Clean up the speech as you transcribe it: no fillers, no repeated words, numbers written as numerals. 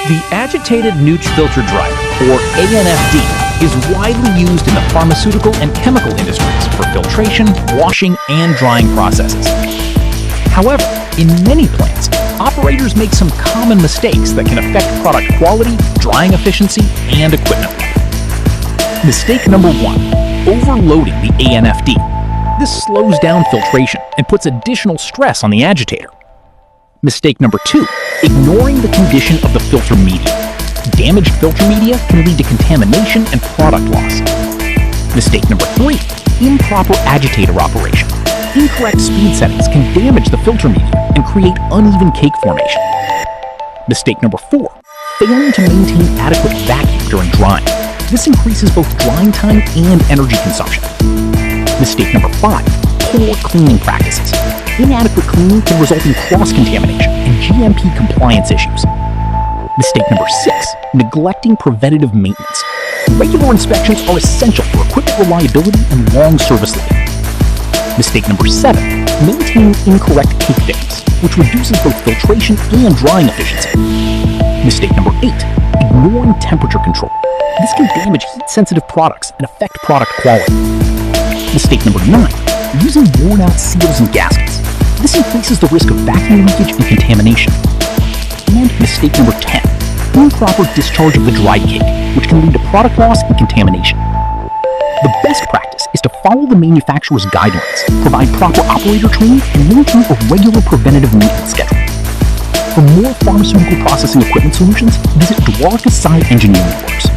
The Agitated Nutsche Filter Dryer, or ANFD, is widely used in the pharmaceutical and chemical industries for filtration, washing, and drying processes. However, in many plants, operators make some common mistakes that can affect product quality, drying efficiency, and equipment life. Mistake number 1, overloading the ANFD. This slows down filtration and puts additional stress on the agitator. Mistake number 2, ignoring the condition of the filter media. Damaged filter media can lead to contamination and product loss. Mistake number 3, improper agitator operation. Incorrect speed settings can damage the filter media and create uneven cake formation. Mistake number 4, failing to maintain adequate vacuum during drying. This increases both drying time and energy consumption. Mistake number 5, poor cleaning practices. Inadequate cleaning can result in cross-contamination and GMP compliance issues. Mistake number 6, neglecting preventative maintenance. Regular inspections are essential for equipment reliability and long service life. Mistake number 7, maintaining incorrect cake thickness, which reduces both filtration and drying efficiency. Mistake number 8, ignoring temperature control. This can damage heat-sensitive products and affect product quality. Mistake number 9, using worn-out seals and gaskets. This increases the risk of vacuum leakage and contamination. And mistake number 10, improper discharge of the dried cake, which can lead to product loss and contamination. The best practice is to follow the manufacturer's guidelines, provide proper operator training, and maintain a regular preventative maintenance schedule. For more pharmaceutical processing equipment solutions, visit Dwaraka Engineering Works.